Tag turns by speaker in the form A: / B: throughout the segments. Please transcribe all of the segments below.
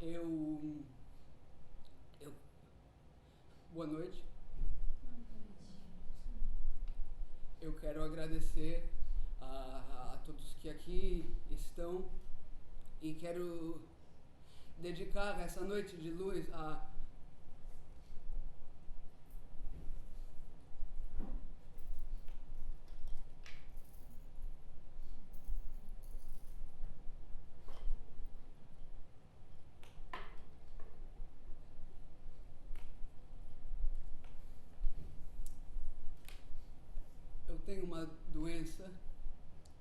A: Eu. Boa noite. Eu quero agradecer a todos que aqui estão e quero dedicar essa noite de luz a. Eu tenho uma doença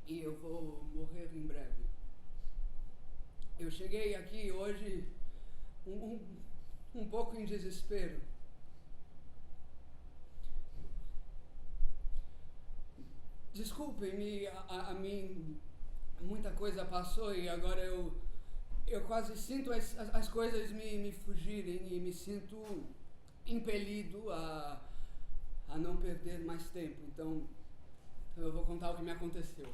A: e eu vou morrer em breve. Eu cheguei aqui hoje um pouco em desespero. Desculpem-me, a mim muita coisa passou e agora eu quase sinto as coisas me fugirem e me sinto impelido a não perder mais tempo. Então eu vou contar o que me aconteceu.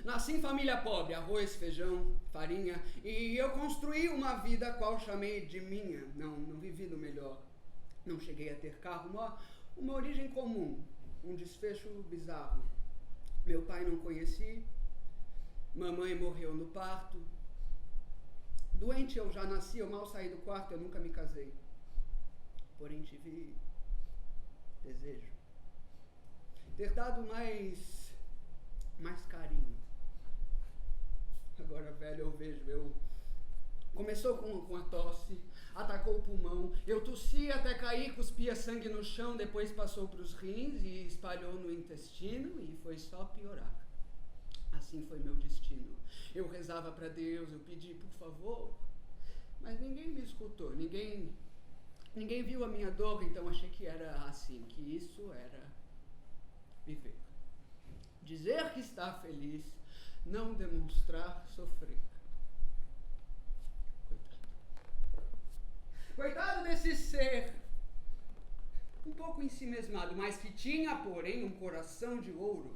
A: Nasci em família pobre, arroz, feijão, farinha, e eu construí uma vida a qual chamei de minha. Não vivi do melhor. Não cheguei a ter carro, uma origem comum, um desfecho bizarro. Meu pai não conheci, mamãe morreu no parto. Doente eu já nasci, eu mal saí do quarto, eu nunca me casei. Porém tive desejo. Ter dado mais carinho. Agora, velho, eu vejo, começou com a tosse, atacou o pulmão, eu tossi até cair, cuspia sangue no chão, depois passou para os rins e espalhou no intestino e foi só piorar. Assim foi meu destino. Eu rezava para Deus, eu pedi, por favor, mas ninguém me escutou, ninguém viu a minha dor, então achei que era assim, que isso era viver. Dizer que está feliz, não demonstrar sofrer. Coitado desse ser, um pouco ensimesmado, mas que tinha, porém, um coração de ouro.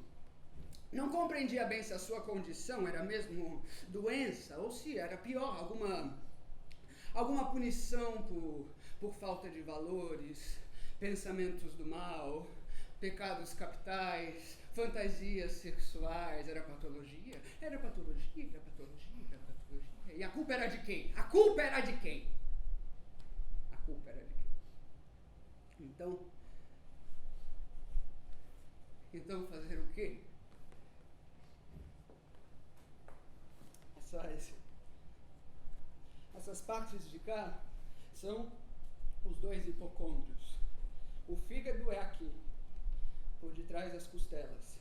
A: Não compreendia bem se a sua condição era mesmo doença ou se era pior, alguma punição por falta de valores, pensamentos do mal, pecados capitais, fantasias sexuais. Era patologia. E a culpa era de quem? A culpa era de quem? Então fazer o quê? Essas partes de cá são os dois hipocôndrios. O fígado é aqui, por detrás das costelas.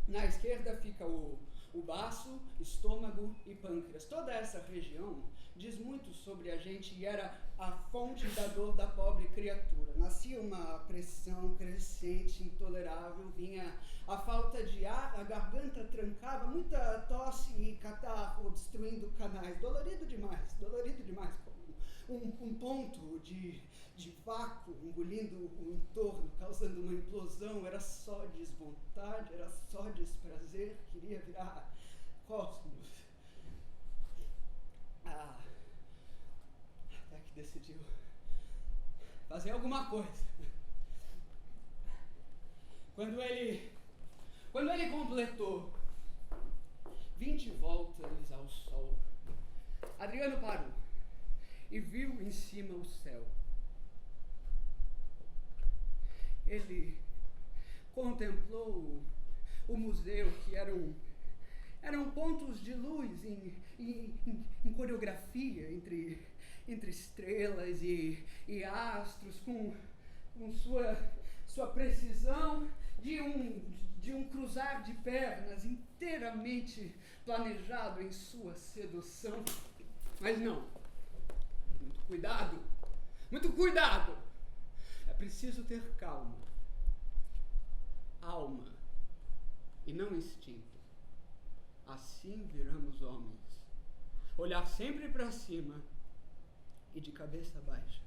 A: Na esquerda fica o baço, estômago e pâncreas. Toda essa região diz muito sobre a gente e era a fonte da dor da pobre criatura. Nascia uma pressão crescente, intolerável, vinha a falta de ar, a garganta trancava, muita tosse e catarro obstruindo canais. Dolorido demais, como um ponto de vácuo engolindo o entorno, causando uma implosão. Era só desvontade, era só desprazer, queria virar cosmos. Até que decidiu fazer alguma coisa. Quando ele completou 20 voltas ao sol, Adriano parou e viu em cima o céu. Ele contemplou o museu, que eram pontos de luz em coreografia entre estrelas e astros, com sua precisão de um cruzar de pernas inteiramente planejado em sua sedução. Mas não. Muito cuidado! É preciso ter calma, alma e não instinto. Assim viramos homens. olhar sempre para cima e de cabeça baixa.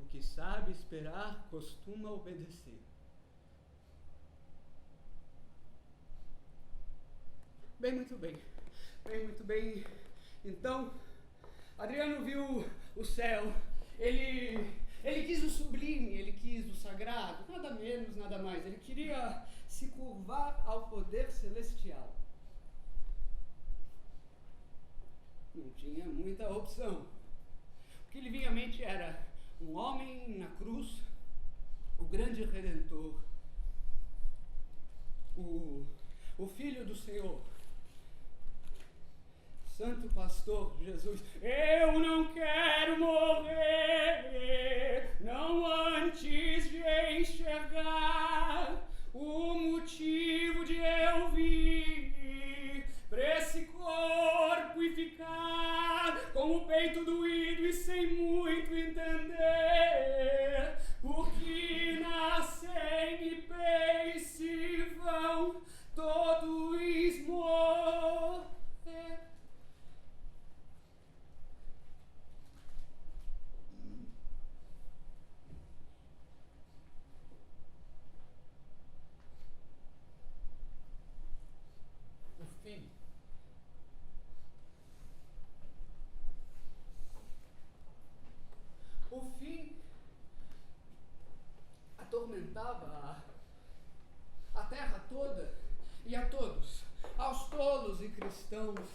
A: O que sabe esperar costuma obedecer. Bem, muito bem. Bem, muito bem. Então, Adriano viu o céu. Ele quis o sublime, ele quis o sagrado, nada menos, nada mais. Ele queria se curvar ao poder celestial. Não tinha muita opção. O que lhe vinha à mente era um homem na cruz, o grande Redentor, o Filho do Senhor, Santo Pastor Jesus. Eu não quero morrer, não antes de enxergar o motivo de eu vir pra esse corpo e ficar com o peito doído e sem muito entender, porque nascem e pense vão todos morrer. O fim. O fim atormentava a terra toda e a todos, aos tolos e cristãos,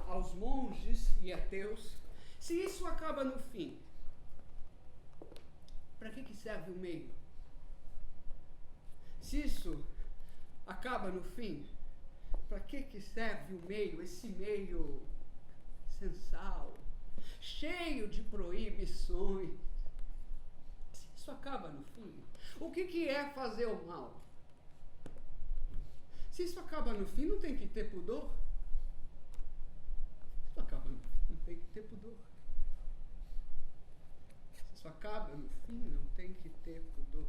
A: aos monges e ateus. Se isso acaba no fim, para que serve o meio? Se isso acaba no fim, para que serve o meio, esse meio sensal, cheio de proibições? Se isso acaba no fim, o que é fazer o mal? Se isso acaba no fim, não tem que ter pudor? Se isso acaba no fim, não tem que ter pudor. Se isso acaba no fim, não tem que ter pudor.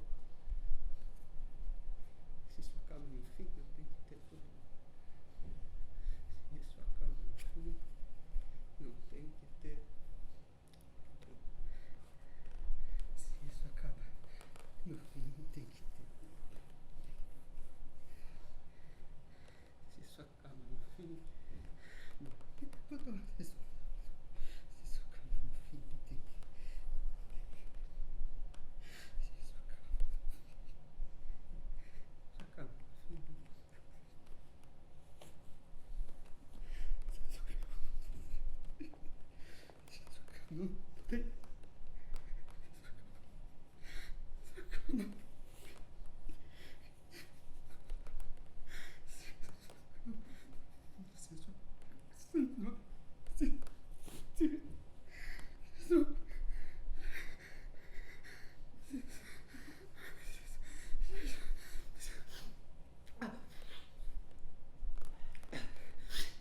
A: Se isso acaba no fim, não tem que ter pudor. Se isso acaba no fim, não tem que ter pudor. Se isso acaba no fim, não tem que ter pudor. Se isso acaba no fim, não tem que ter pudor. Se isso acaba no fim, não tem que ter pudor. Não tem.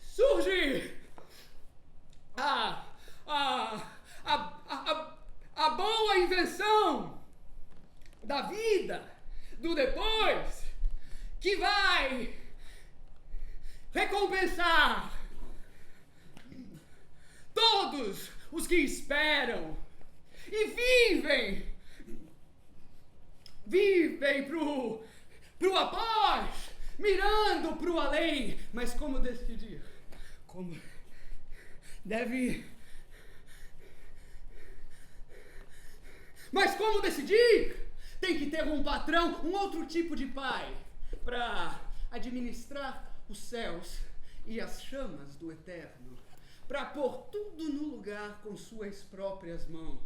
A: Surge a boa invenção da vida, do depois, que vai recompensar todos os que esperam e vivem pro após, mirando pro além. Mas como decidir? Como deve... Mas como decidir? Tem que ter um patrão, um outro tipo de pai, para administrar os céus e as chamas do eterno, para pôr tudo no lugar com suas próprias mãos,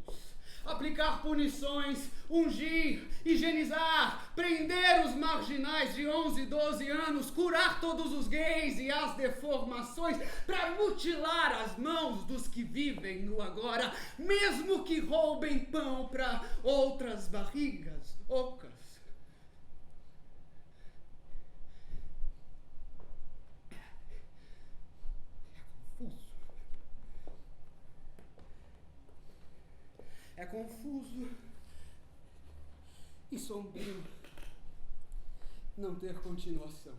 A: aplicar punições, ungir, higienizar, prender os marginais de 11 e 12 anos, curar todos os gays e as deformações, para mutilar as mãos dos que vivem no agora, mesmo que roubem pão para outras barrigas ocas. É confuso e sombrio não ter continuação.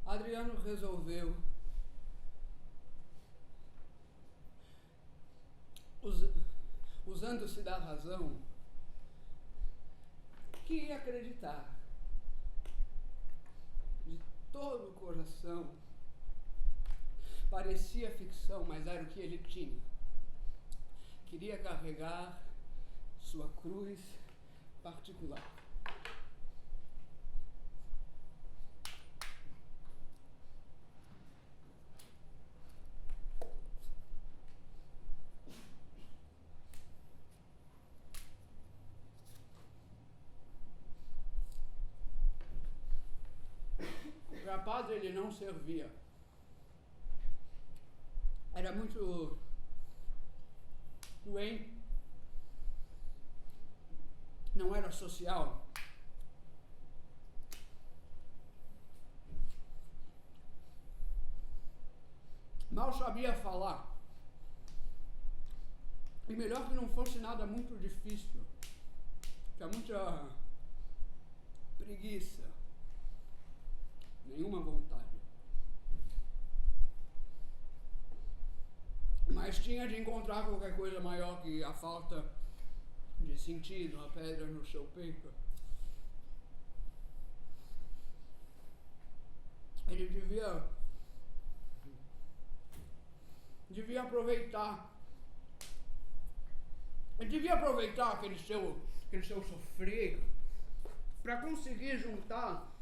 A: Adriano resolveu usando-se da razão, que ia acreditar de todo o coração. Parecia ficção, mas era o que ele tinha. Queria carregar sua cruz particular. O rapaz, ele não servia. Era muito doente. Não era social. Mal sabia falar. E melhor que não fosse nada muito difícil. Tinha muita preguiça. Nenhuma vontade. Mas tinha de encontrar qualquer coisa maior que a falta de sentido, a pedra no seu peito. Ele devia aproveitar. Ele devia aproveitar aquele seu sofrer para conseguir juntar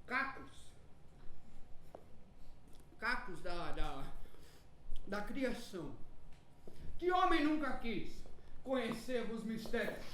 A: cacos da criação. Que homem nunca quis conhecer os mistérios?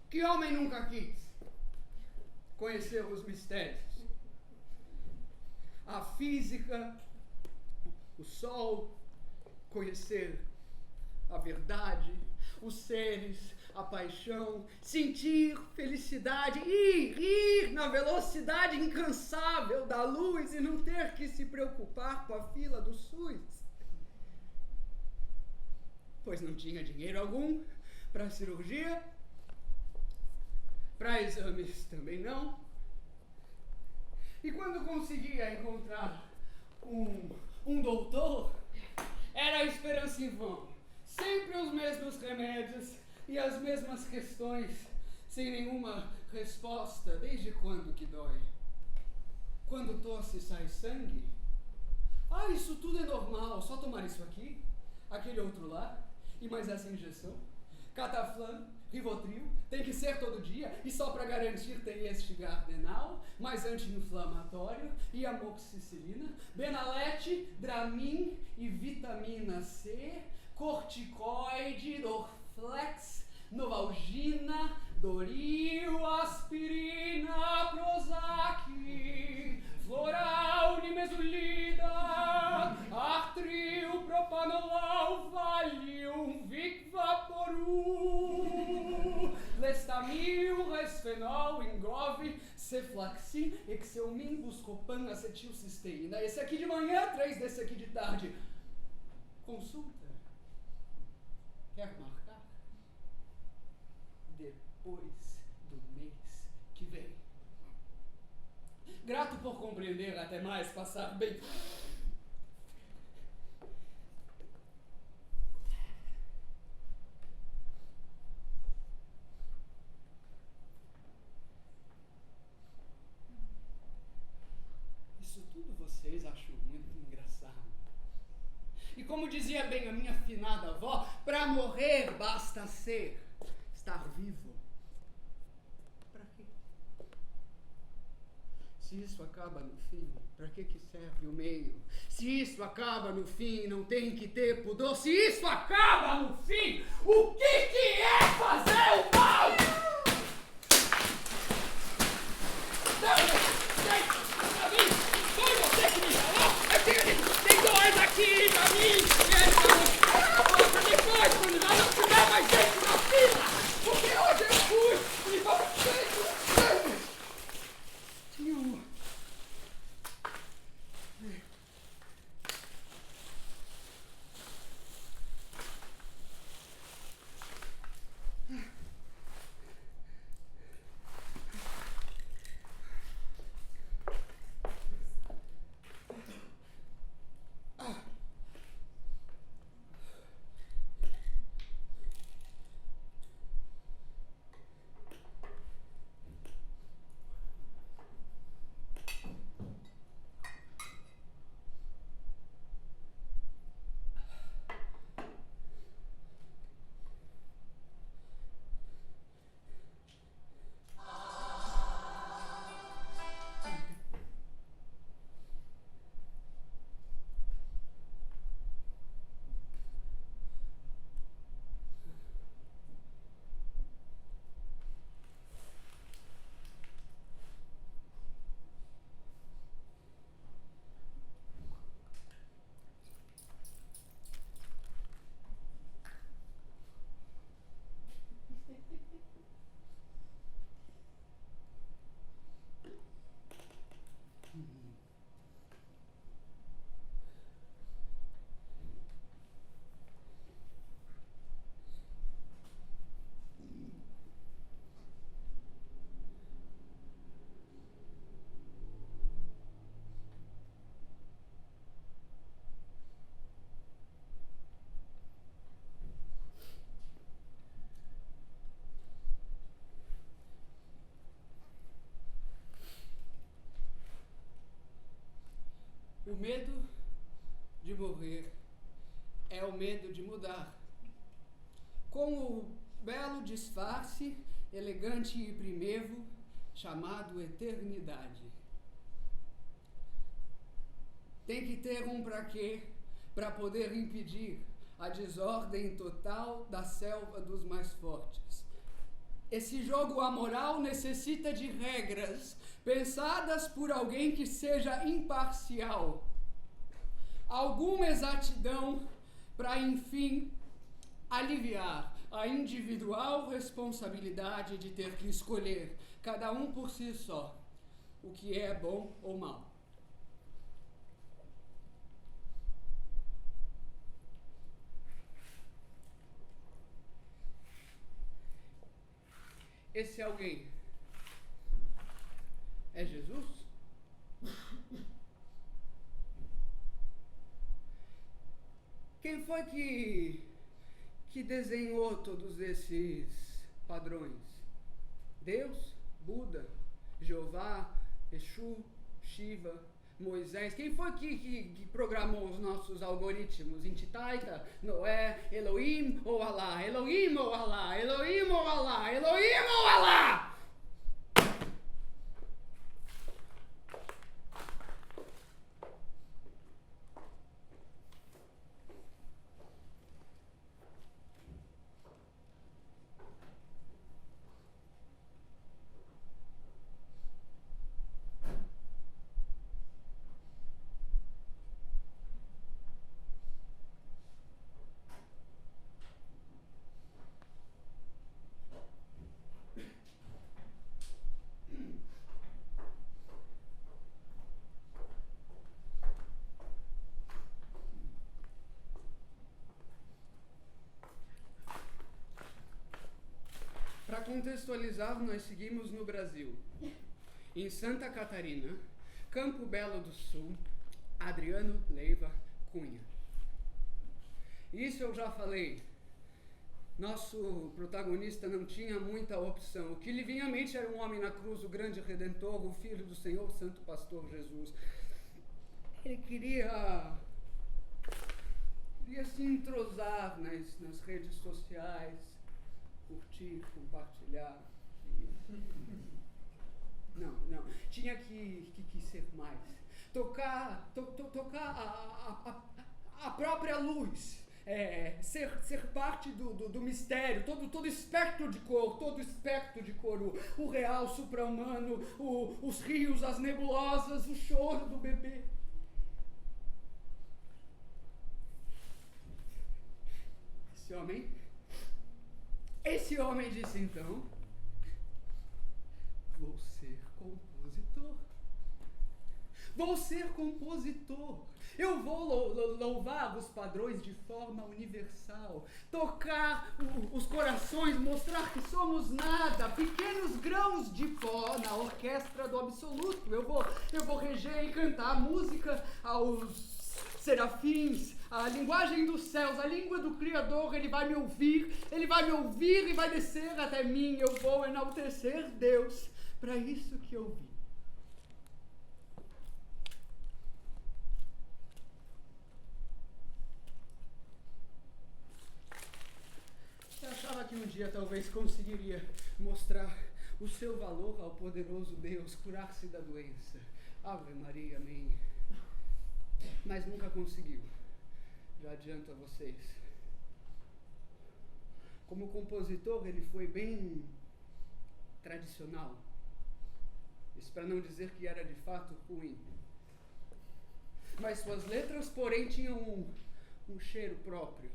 A: Que homem nunca quis conhecer os mistérios? A física, o sol, conhecer a verdade, os seres, a paixão, sentir felicidade, ir na velocidade incansável da luz e não ter que se preocupar com a fila do SUS. Pois não tinha dinheiro algum para cirurgia, para exames também não. E quando conseguia encontrar um doutor, era a esperança em vão. Sempre os mesmos remédios e as mesmas questões, sem nenhuma resposta. Desde quando que dói? Quando tosse sai sangue? Ah, isso tudo é normal, só tomar isso aqui, aquele outro lá, e mais essa injeção. Cataflã, Rivotril, tem que ser todo dia, e só para garantir tem este Gardenal, mais anti-inflamatório, e amoxicilina, Benalete, Dramin e vitamina C, corticoide, Dorflex, Novalgina, Doril, aspirina, Prozac, Floral, Nimesulida, Artril, Propanolol, Valium, Vic Vaporu, Lestamil, Resfenol, Ingov, Ceflaxin, Exelmin, Buscopan, acetilcisteína. Esse aqui de manhã, 3 desse aqui de tarde. Consulta. Quer marcar? Depois do mês que vem. Grato por compreender, até mais, passar bem. Isso tudo vocês acham muito engraçado. E como dizia bem a minha finada avó, para morrer basta estar vivo. Para quê? Se isso acaba no fim, para que serve o meio? Se isso acaba no fim, não tem que ter pudor. Se isso acaba no fim, o que é fazer o mal? Foi você que me falou? Tem dois aqui pra mim! medo de morrer é o medo de mudar. Com o belo disfarce, elegante e primevo, chamado eternidade. Tem que ter um pra quê, para poder impedir a desordem total da selva dos mais fortes. Esse jogo amoral necessita de regras, pensadas por alguém que seja imparcial. Alguma exatidão para, enfim, aliviar a individual responsabilidade de ter que escolher, cada um por si só, o que é bom ou mal. Esse alguém é Jesus? Quem foi que desenhou todos esses padrões? Deus? Buda? Jeová? Exu? Shiva? Moisés? Quem foi que programou os nossos algoritmos? Intitaita? Noé? Elohim ou Alá? Elohim ou Alá? Elohim ou Alá? Elohim ou Alá? Para contextualizar, nós seguimos no Brasil, em Santa Catarina, Campo Belo do Sul, Adriano Leiva Cunha. Isso eu já falei. Nosso protagonista não tinha muita opção. O que lhe vinha à mente era um homem na cruz, o grande Redentor, o Filho do Senhor, o Santo Pastor Jesus. Ele queria se entrosar nas redes sociais, curtir, compartilhar. Não. Tinha que ser mais. Tocar a própria luz. Ser parte do mistério, todo espectro de cor, todo espectro de cor, o real, o supra-humano, os rios, as nebulosas, o choro do bebê. Esse homem disse então: vou ser compositor. Eu vou louvar os padrões de forma universal, tocar os corações, mostrar que somos nada, pequenos grãos de pó na orquestra do absoluto. Eu vou reger e cantar música aos serafins, a linguagem dos céus, a língua do Criador. Ele vai me ouvir e vai descer até mim. Eu vou enaltecer Deus. Para isso que eu vim. Eu achava que um dia talvez conseguiria mostrar o seu valor ao poderoso Deus, curar-se da doença. Ave Maria, amém. Mas nunca conseguiu. Já adianto a vocês. Como compositor, ele foi bem tradicional. Isso para não dizer que era de fato ruim. Mas suas letras, porém, tinham um cheiro próprio.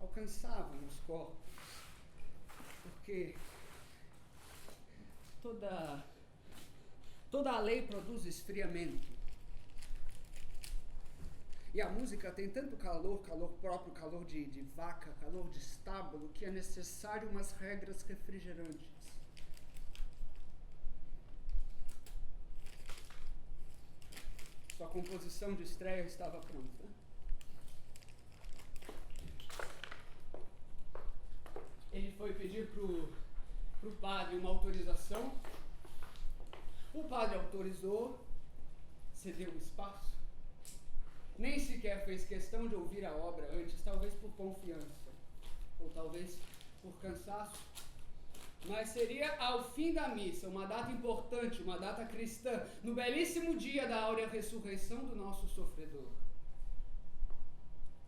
A: Alcançavam os corpos. Porque toda a lei produz esfriamento. E a música tem tanto calor próprio, calor de vaca, calor de estábulo, que é necessário umas regras refrigerantes. Sua composição de estreia estava pronta. Ele foi pedir pro padre uma autorização. O padre autorizou, cedeu espaço. Nem sequer fez questão de ouvir a obra antes, talvez por confiança, ou talvez por cansaço. Mas seria ao fim da missa, uma data importante, uma data cristã, no belíssimo dia da áurea ressurreição do nosso sofredor.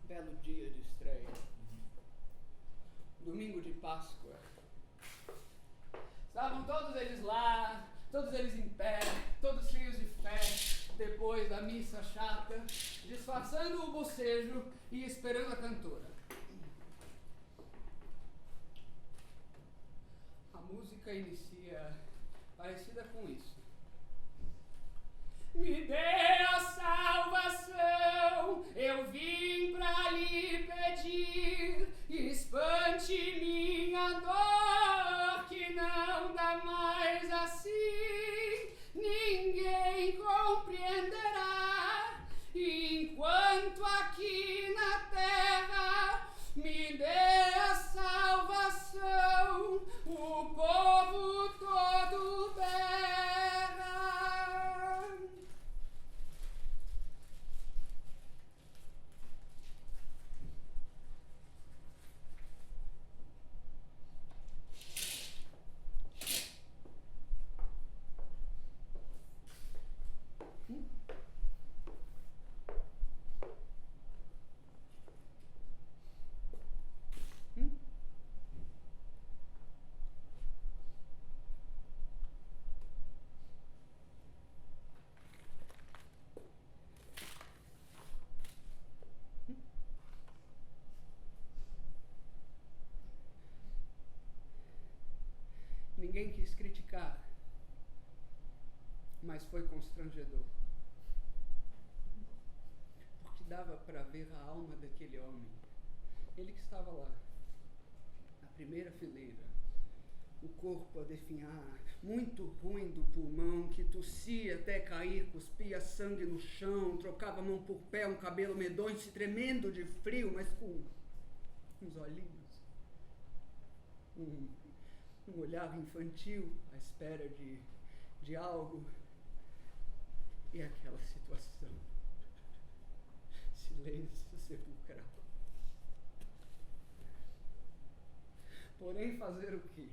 A: Belo dia de estreia. Domingo de Páscoa. Estavam todos eles lá, todos eles em pé, todos cheios de fé, depois da missa chata, disfarçando o bocejo e esperando a cantora. A música inicia parecida com isso. Me dê a salvação, eu vim pra lhe pedir, espante minha dor, que não dá mais assim, ninguém compreenderá, enquanto aqui na terra me dê a salvação, o povo todo berra. Ninguém quis criticar, mas foi constrangedor. Porque dava para ver a alma daquele homem. Ele que estava lá, na primeira fileira, o corpo a definhar, muito ruim do pulmão, que tossia até cair, cuspia sangue no chão, trocava mão por pé, um cabelo medonho, se tremendo de frio, mas com uns olhinhos. Um olhar infantil à espera de algo. E aquela situação. Silêncio sepulcral. Porém fazer o quê?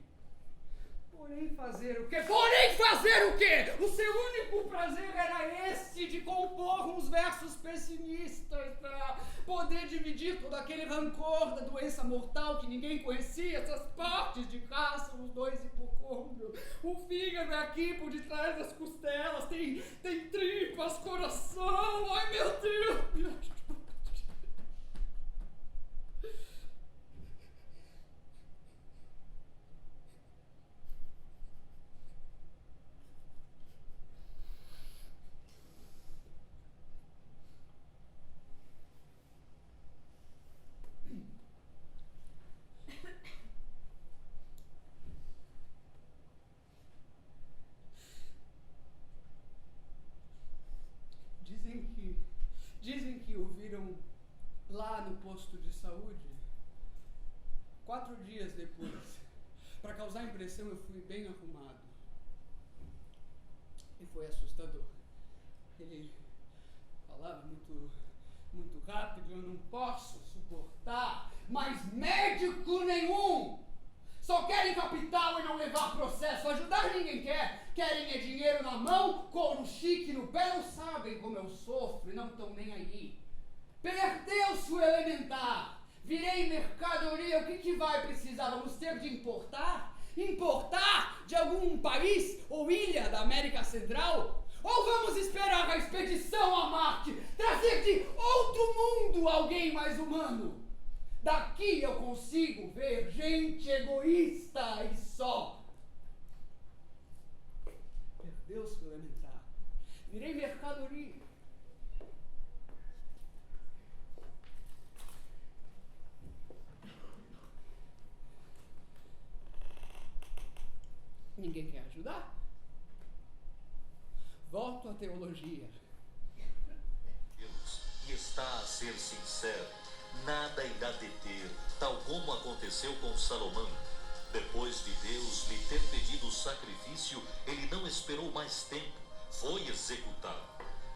A: Porém fazer o quê? Porém fazer o quê? O seu único prazer era esse de compor uns versos pessimistas para poder dividir todo aquele rancor da doença mortal que ninguém conhecia, essas partes de raça, os dois hipocôndrios. O fígado é aqui por detrás das costelas, tem tripas, coração, ai meu Deus! Dizem que o viram lá no posto de saúde 4 dias depois. Para causar impressão, eu fui bem arrumado. E foi assustador. Ele falava muito rápido, eu não posso suportar mais médico nenhum. Só querem capital e não levar processo. Ajudar ninguém quer. Querem é dinheiro na mão, couro chique no pé. Não sabem como eu sofro e não estão nem aí. Perdeu-se o elementar. Virei mercadoria. O que vai precisar? Vamos ter de importar? Importar de algum país ou ilha da América Central? Ou vamos esperar a expedição a Marte? Trazer de outro mundo alguém mais humano? Daqui eu consigo ver gente egoísta e só. Perdeu-se o elementar. Virei mercadoria. Ninguém quer ajudar? Volto à teologia.
B: Deus está a ser sincero. Nada irá deter, tal como aconteceu com Salomão. Depois de Deus lhe ter pedido o sacrifício, ele não esperou mais tempo, foi executado.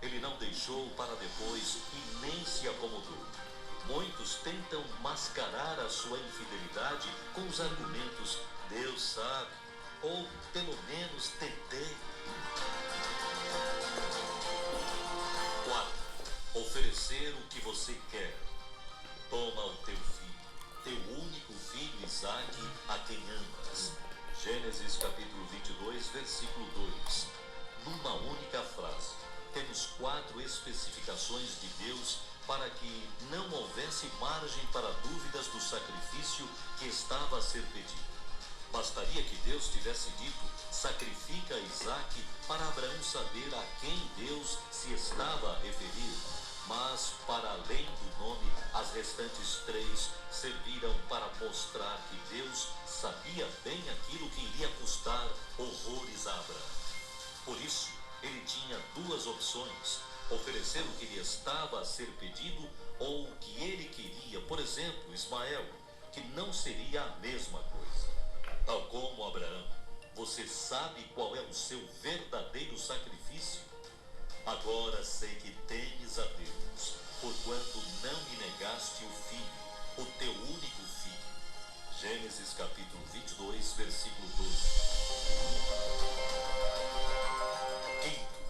B: Ele não deixou para depois e nem se acomodou. Muitos tentam mascarar a sua infidelidade com os argumentos "Deus sabe", ou pelo menos tentei. 4. Oferecer o que você quer. Toma o teu filho, teu único filho Isaque, a quem amas. Gênesis capítulo 22, versículo 2. Numa única frase, temos 4 especificações de Deus para que não houvesse margem para dúvidas do sacrifício que estava a ser pedido. Bastaria que Deus tivesse dito: sacrifica Isaque, para Abraão saber a quem Deus se estava a referir. Mas, para além do nome, as restantes 3 serviram para mostrar que Deus sabia bem aquilo que iria custar horrores a Abraão. Por isso, ele tinha 2 opções: oferecer o que lhe estava a ser pedido ou o que ele queria, por exemplo, Ismael, que não seria a mesma coisa. Tal como Abraão, você sabe qual é o seu verdadeiro sacrifício? Agora sei que temes a Deus, porquanto não me negaste o filho, o teu único filho. Gênesis capítulo 22, versículo 12. Quinto,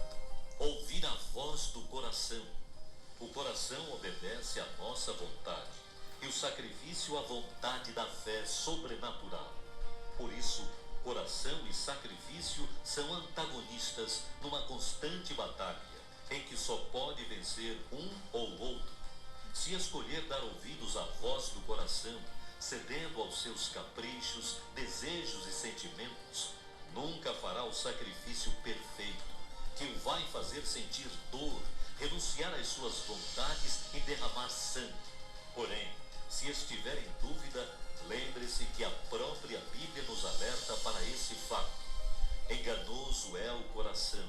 B: ouvir a voz do coração. O coração obedece à nossa vontade, e o sacrifício à vontade da fé sobrenatural. Por isso, coração e sacrifício são antagonistas numa constante batalha, em que só pode vencer um ou outro. Se escolher dar ouvidos à voz do coração, cedendo aos seus caprichos, desejos e sentimentos, nunca fará o sacrifício perfeito, que o vai fazer sentir dor, renunciar às suas vontades e derramar sangue. Porém, se estiver em dúvida, lembre-se que a própria Bíblia nos alerta para esse fato. Enganoso é o coração,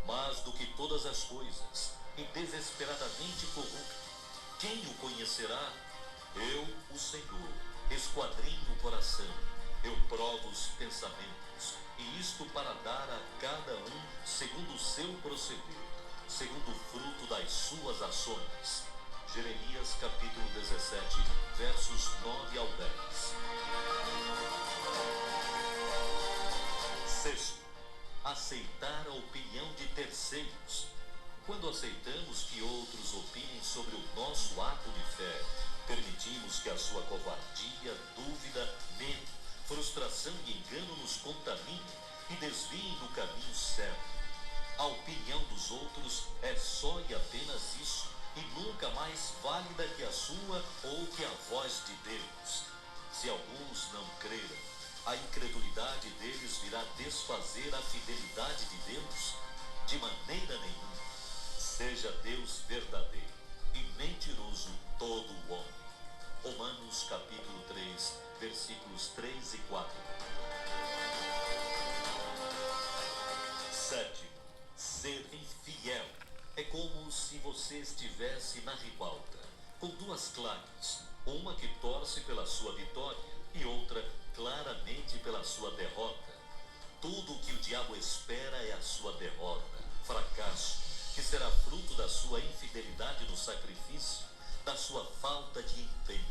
B: mais do que todas as coisas, e desesperadamente corrupto. Quem o conhecerá? Eu, o Senhor, esquadrinho o coração, eu provo os pensamentos, e isto para dar a cada um segundo o seu proceder, segundo o fruto das suas ações. Jeremias capítulo 17, versos 9 ao 10. Sexto, aceitar a opinião de terceiros. Quando aceitamos que outros opinem sobre o nosso ato de fé, permitimos que a sua covardia, dúvida, medo, frustração e engano nos contaminem e desviem do caminho certo. A opinião dos outros é só e apenas isso, e nunca mais válida que a sua ou que a voz de Deus. Se alguns não creram, a incredulidade deles virá desfazer a fidelidade de Deus? De maneira nenhuma. Seja Deus verdadeiro e mentiroso todo o homem. Romanos capítulo 3, versículos 3 e 4. Sétimo, ser infiel. É como se você estivesse na ribalta, com 2 claques, uma que torce pela sua vitória e outra claramente pela sua derrota. Tudo o que o diabo espera é a sua derrota, fracasso, que será fruto da sua infidelidade no sacrifício, da sua falta de empenho.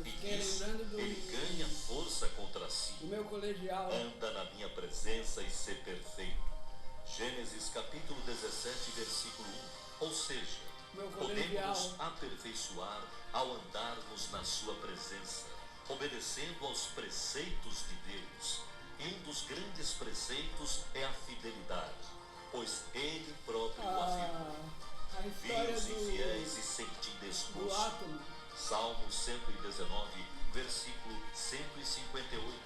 B: E nisso ele ganha força contra si.
A: O meu colegial.
B: Anda na minha presença e ser perfeito. Gênesis capítulo 17, versículo 1. Ou seja, podemos nos aperfeiçoar ao andarmos na sua presença, obedecendo aos preceitos de Deus. E um dos grandes preceitos é a fidelidade, pois ele próprio o afirmou. Vi os infiéis e senti desgosto. Salmo 119, versículo 158.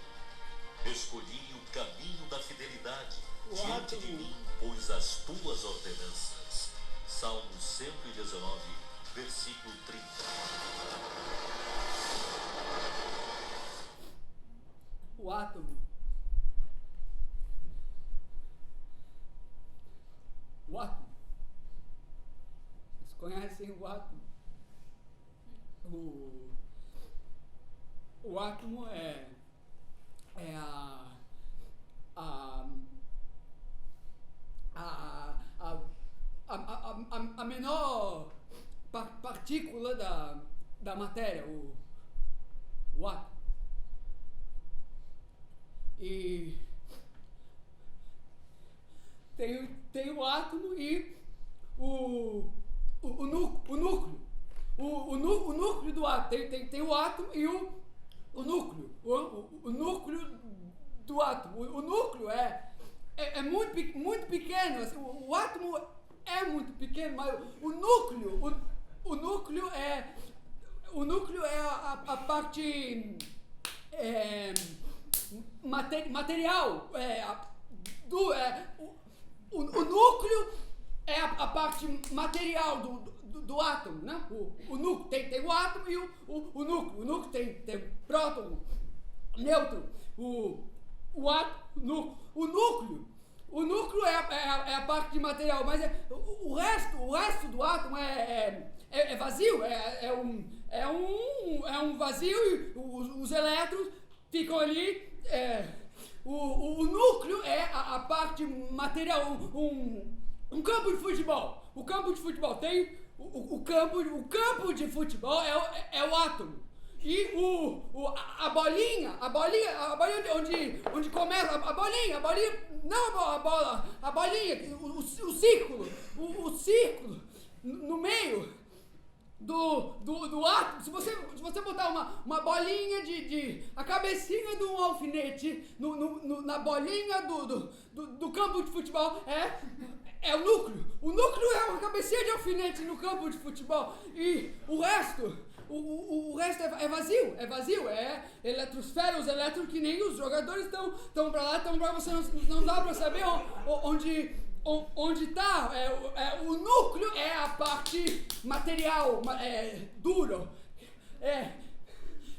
B: Escolhi o caminho da fidelidade, diante de mim pus as tuas ordenanças. Salmo 119, versículo 30.
A: O átomo. O átomo. Vocês conhecem o átomo? O átomo é a a menor partícula da matéria, o átomo. E tem o átomo e o núcleo. O núcleo do átomo. Tem o átomo e o núcleo. O núcleo do átomo. O núcleo é muito pequeno. Assim, o átomo é muito pequeno, mas o núcleo é a parte material. O núcleo é a parte material do átomo, né? O núcleo tem o átomo e o núcleo. O núcleo tem próton, nêutron. O núcleo é a parte material, mas o resto do átomo é vazio, é um vazio e os elétrons ficam ali. O núcleo é a parte material, um campo de futebol. O campo de futebol tem o campo de futebol é o átomo. E a bolinha onde começa a bolinha, não a bola, a bolinha, o círculo no meio do átomo. Se você botar uma bolinha a cabecinha de um alfinete na bolinha do campo de futebol, é o núcleo. O núcleo é uma cabecinha de alfinete no campo de futebol. E o resto é vazio, é eletrosfera, os elétrons que nem os jogadores estão pra lá, você não dá pra saber onde está. O núcleo é a parte material, duro.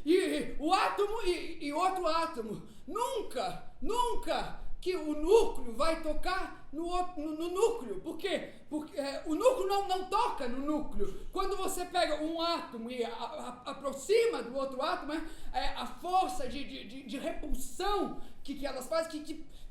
A: E o átomo e outro átomo, nunca que o núcleo vai tocar no núcleo. Por quê? Porque o núcleo não toca no núcleo. Quando você pega um átomo e aproxima do outro átomo, a força de repulsão que elas fazem,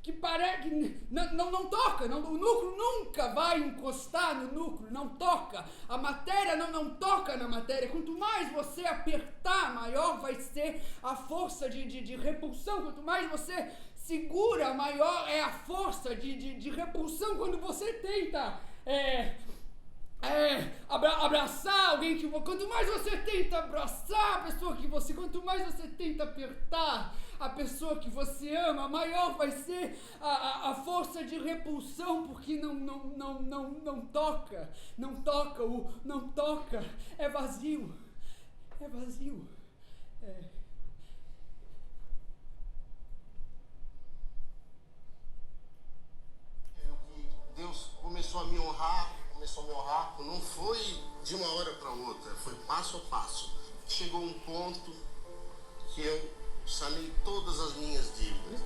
A: que parece que não toca. O núcleo nunca vai encostar no núcleo, não toca. A matéria não toca na matéria. Quanto mais você apertar, maior vai ser a força de repulsão. Quanto mais você segura, maior é a força de repulsão. Quando você tenta abraçar alguém quanto mais você tenta abraçar a pessoa quanto mais você tenta apertar a pessoa que você ama, maior vai ser a força de repulsão, porque não toca, é vazio.
C: Deus começou a me honrar, não foi de uma hora para outra, foi passo a passo. Chegou um ponto que eu sanei todas as minhas dívidas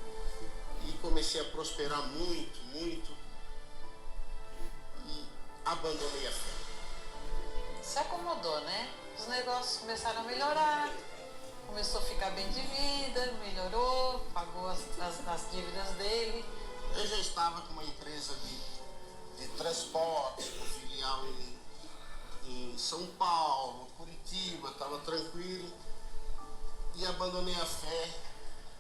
C: e comecei a prosperar muito e abandonei a fé.
D: Se acomodou, né? Os negócios começaram a melhorar, começou a ficar bem de vida, melhorou, pagou as dívidas dele.
C: Eu já estava com uma empresa de transporte, com filial em São Paulo, Curitiba, estava tranquilo. E abandonei a fé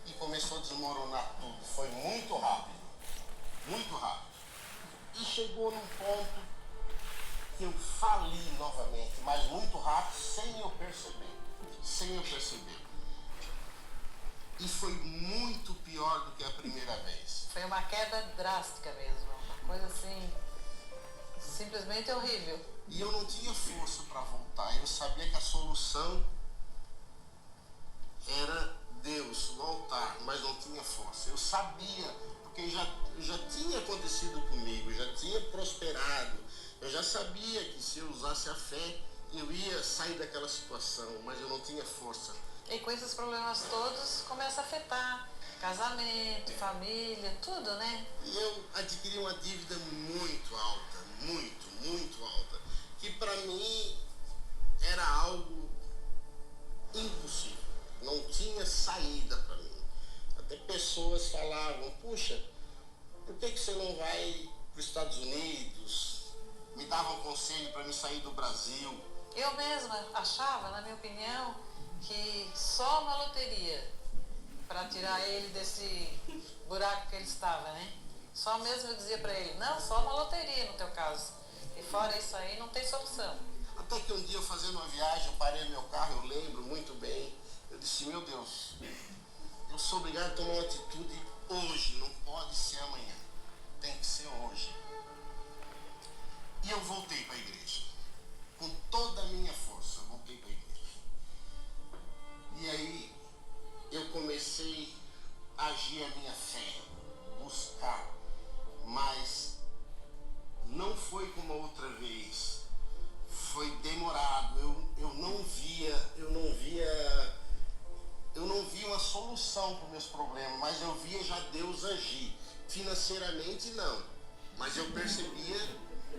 C: e começou a desmoronar tudo. Foi muito rápido. E chegou num ponto que eu fali novamente, mas muito rápido, sem eu perceber. E foi muito pior do que a primeira vez.
D: Foi uma queda drástica mesmo, uma coisa assim, simplesmente horrível.
C: E eu não tinha força para voltar. Eu sabia que a solução era Deus, o altar, mas não tinha força. Eu sabia, porque já tinha acontecido comigo, já tinha prosperado. Eu já sabia que se eu usasse a fé, eu ia sair daquela situação, mas eu não tinha força.
D: E com esses problemas todos, começa a afetar casamento, família, tudo, né?
C: E eu adquiri uma dívida muito alta, muito alta, que para mim era algo impossível. Não tinha saída para mim. Até pessoas falavam, puxa, por que você não vai para os Estados Unidos? me davam conselho para me sair do Brasil.
D: Eu mesma achava, na minha opinião, que só uma loteria para tirar ele desse buraco que ele estava, né? Só mesmo eu dizia para ele, não, só uma loteria no teu caso. E fora isso aí não tem solução.
C: Até que um dia eu fazendo uma viagem, eu parei no meu carro, eu lembro muito bem. Eu disse, meu Deus, eu sou obrigado a tomar uma atitude hoje, não pode ser amanhã. Tem que ser hoje. E eu voltei para a igreja. Com toda a minha força, eu voltei para a igreja. E aí eu comecei a agir a minha fé, buscar. Mas não foi como a outra vez. Foi demorado. Eu não via uma solução para os meus problemas, mas eu via já Deus agir. Financeiramente não, mas eu percebia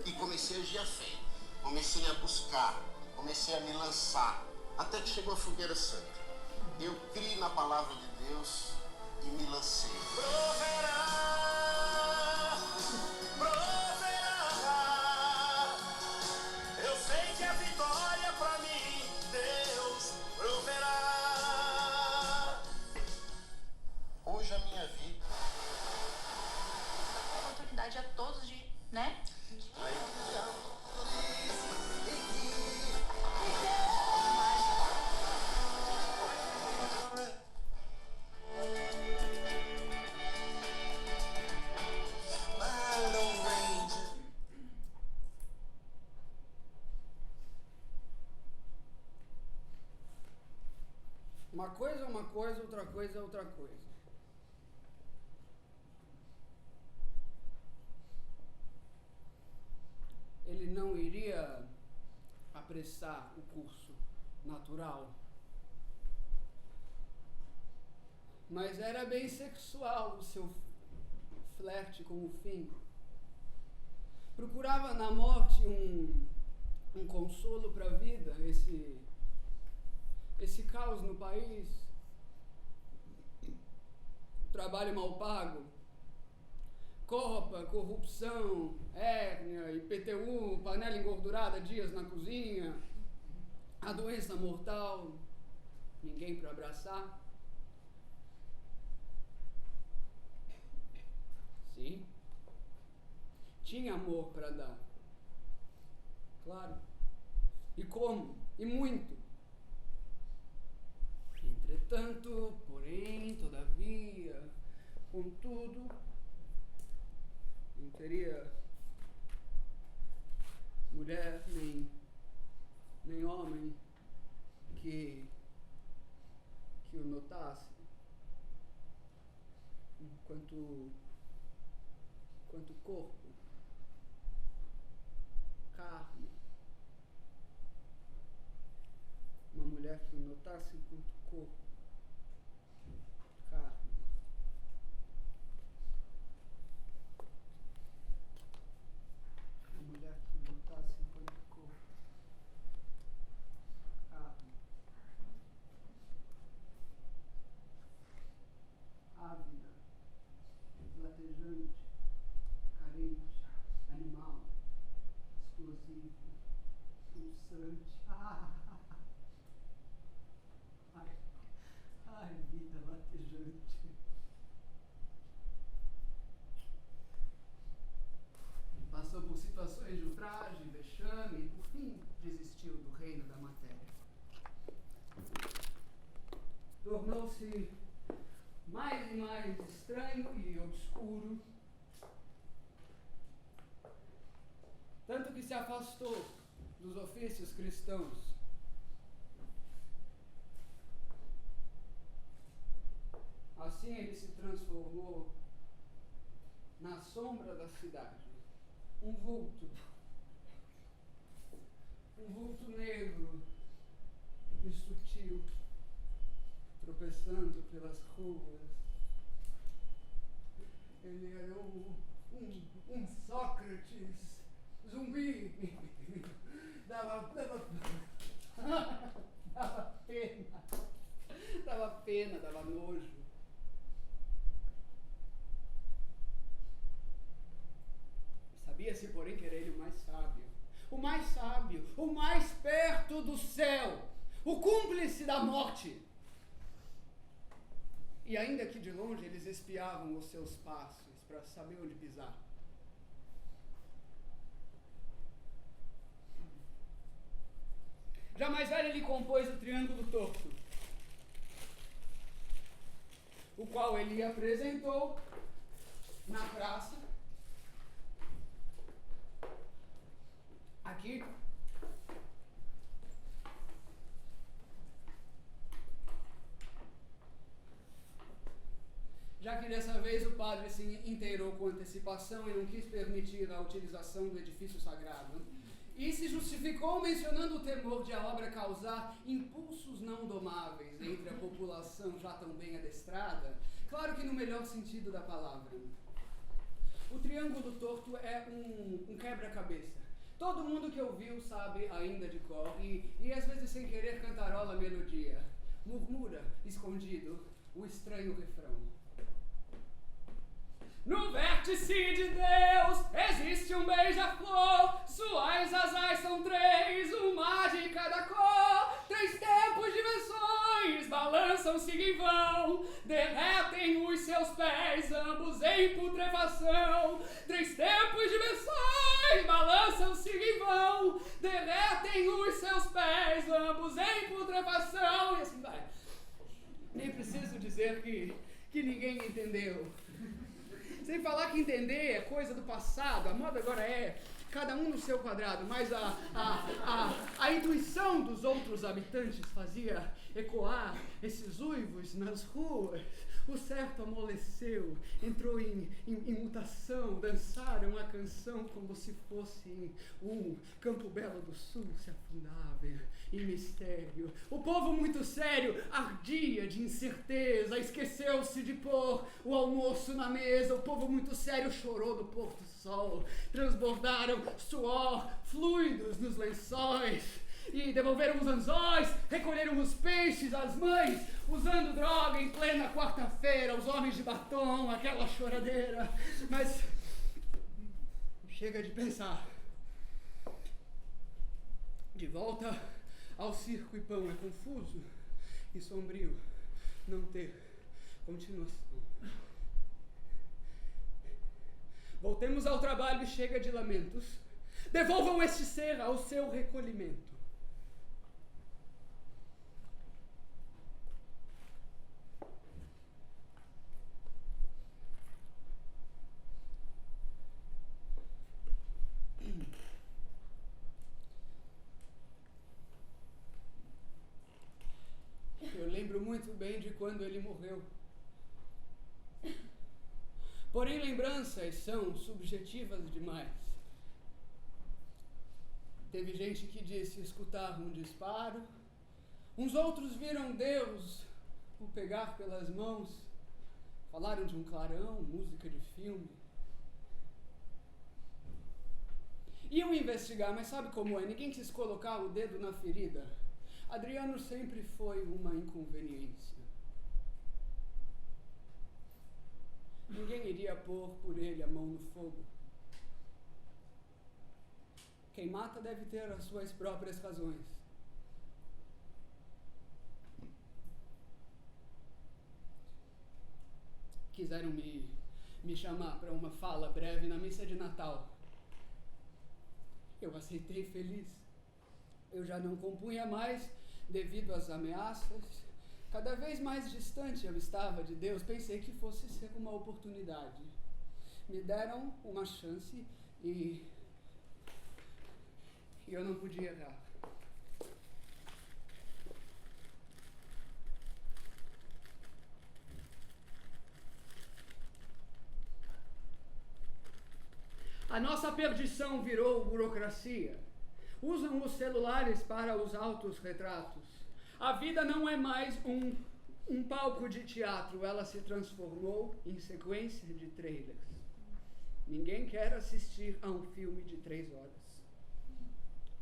C: e comecei a agir a fé. Comecei a buscar, comecei a me lançar, até que chegou a fogueira santa. Eu criei na palavra de Deus e me lancei.
E: Eu sei que a vitória pra mim, Deus proverá.
C: Hoje a minha vida...
F: Oportunidade a todos de, né?
A: Uma coisa é uma coisa, outra coisa é outra coisa. Ele não iria apressar o curso natural, mas era bem sexual o seu flerte com o fim. Procurava na morte um consolo para a vida, esse caos no país, trabalho mal pago, Copa, corrupção, hérnia, IPTU, panela engordurada, dias na cozinha, a doença mortal, ninguém para abraçar. Sim, tinha amor para dar, claro, e como, e muito. Entretanto, porém, todavia, contudo, não teria mulher nem homem que o notasse enquanto corpo, carne. Uma mulher que o notasse enquanto corpo, carne. Uma mulher que o notasse enquanto corpo, carne. Ávida, latejante, carente, animal, explosivo, pulsante. Ai, vida latejante. Passou por situações de ultraje, vexame e, por fim, desistiu do reino da matéria. Tornou-se mais e mais estranho e obscuro, tanto que se afastou dos ofícios cristãos. Assim ele se transformou na sombra da cidade, um vulto negro e sutil, tropeçando pelas ruas. Ele era um Sócrates zumbi. Dava pena, dava nojo. Sabia-se, porém, que era ele o mais sábio. o mais sábio, o mais perto do céu, o cúmplice da morte. E ainda que de longe eles espiavam os seus passos para saber onde pisar. Já mais velho ele compôs o triângulo torto, o qual ele apresentou na praça, aqui, já que dessa vez o padre se inteirou com antecipação e não quis permitir a utilização do edifício sagrado, e se justificou mencionando o temor de a obra causar impulsos não domáveis entre a população já tão bem adestrada, claro que no melhor sentido da palavra. O triângulo torto é um quebra-cabeça. Todo mundo que ouviu sabe ainda de cor e às vezes sem querer cantarola a melodia. Murmura, escondido, o estranho refrão. No vértice de Deus existe um beija-flor, suas asas são três, uma de cada cor. Três tempos dimensões balançam-se em vão, derretem os seus pés, ambos em putrefação. Três tempos dimensões balançam-se em vão, derretem os seus pés, ambos em putrefação. E assim vai. Nem preciso dizer que ninguém entendeu. Sem falar que entender é coisa do passado, a moda agora é cada um no seu quadrado, mas a intuição dos outros habitantes fazia ecoar esses uivos nas ruas. O certo amoleceu, entrou em mutação, dançaram a canção como se fosse um Campo Belo do Sul se afundava em mistério. O povo muito sério ardia de incerteza, esqueceu-se de pôr o almoço na mesa. O povo muito sério chorou no pôr do sol, transbordaram suor, fluidos nos lençóis. E devolveram os anzóis, recolheram os peixes, as mães, usando droga em plena quarta-feira, os homens de batom, aquela choradeira. Mas chega de pensar. De volta ao circo e pão é confuso e sombrio não ter continuação. Voltemos ao trabalho e chega de lamentos. Devolvam este ser ao seu recolhimento. Eu lembro muito bem de quando ele morreu. Porém, lembranças são subjetivas demais. Teve gente que disse escutar um disparo, uns outros viram Deus o pegar pelas mãos, falaram de um clarão, música de filme. Iam investigar, mas sabe como é? Ninguém quis colocar o dedo na ferida. Adriano sempre foi uma inconveniência. Ninguém iria pôr por ele a mão no fogo. Quem mata deve ter as suas próprias razões. Quiseram me chamar para uma fala breve na missa de Natal. Eu aceitei feliz. Eu já não compunha mais devido às ameaças. Cada vez mais distante eu estava de Deus. Pensei que fosse ser uma oportunidade. Me deram uma chance e eu não podia errar. A nossa perdição virou burocracia. Usam os celulares para os autorretratos. A vida não é mais um palco de teatro, ela se transformou em sequência de trailers. Ninguém quer assistir a um filme de 3 horas.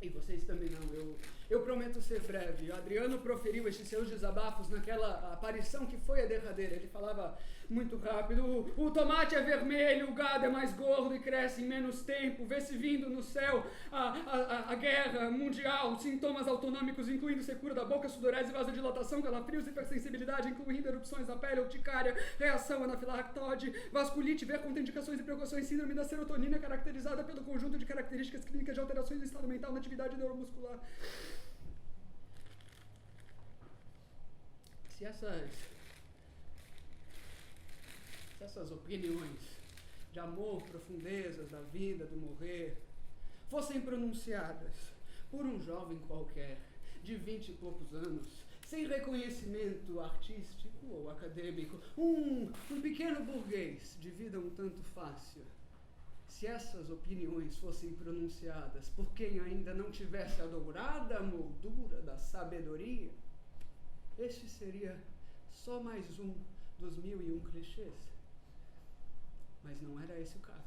A: E vocês também não. Eu prometo ser breve. Adriano proferiu estes seus desabafos naquela aparição que foi a derradeira. Ele falava muito rápido. O tomate é vermelho, o gado é mais gordo e cresce em menos tempo. Vê-se vindo no céu a guerra mundial, sintomas autonômicos, incluindo secura da boca, sudorese, vasodilatação, calafrios, hipersensibilidade, incluindo erupções da pele, urticária, reação anafilactose, vasculite, ver contraindicações e precauções, síndrome da serotonina, caracterizada pelo conjunto de características clínicas de alterações do estado mental na atividade neuromuscular. Se essas opiniões de amor, profundezas da vida, do morrer, fossem pronunciadas por um jovem qualquer, de 20 e poucos anos, sem reconhecimento artístico ou acadêmico, um pequeno burguês de vida um tanto fácil, se essas opiniões fossem pronunciadas por quem ainda não tivesse a dourada moldura da sabedoria, este seria só mais um dos 1001 clichês. Mas não era esse o caso.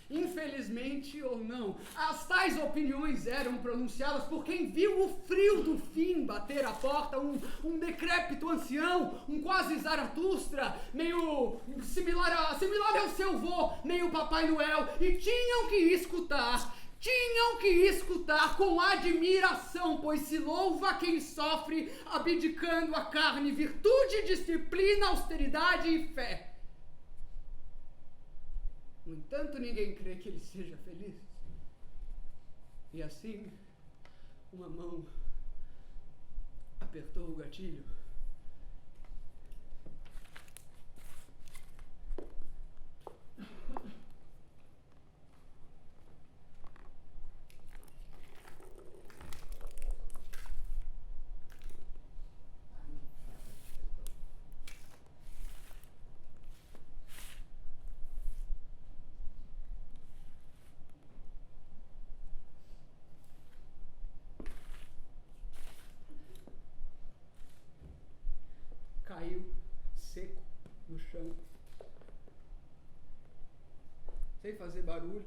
A: Infelizmente ou não, as tais opiniões eram pronunciadas por quem viu o frio do fim bater à porta, um decrépito ancião, um quase Zaratustra, meio similar ao seu vô, meio Papai Noel, e tinham que escutar com admiração, pois se louva quem sofre, abdicando a carne, virtude, disciplina, austeridade e fé. No entanto, ninguém crê que ele seja feliz. E assim, uma mão apertou o gatilho. Caiu seco no chão, sem fazer barulho.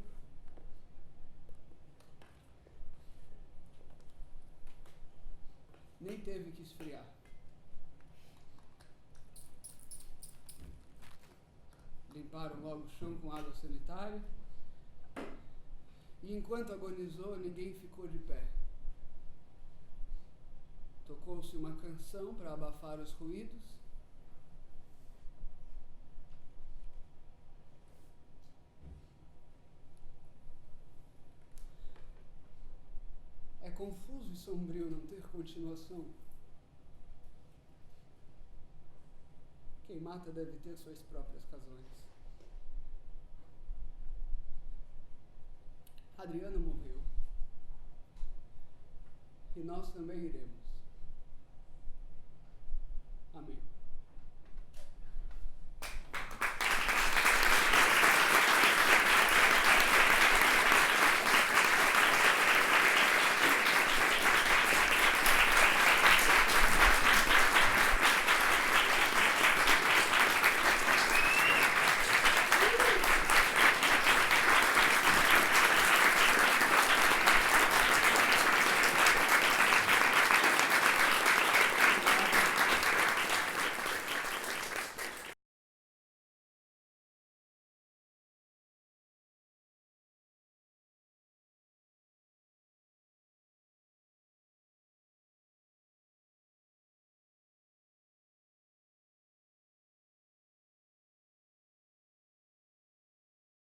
A: Nem teve que esfriar. Limparam logo o chão com água sanitária. E enquanto agonizou, ninguém ficou de pé. Tocou-se uma canção para abafar os ruídos. É confuso e sombrio não ter continuação. Quem mata deve ter suas próprias razões. Adriano morreu. E nós também iremos. Amém.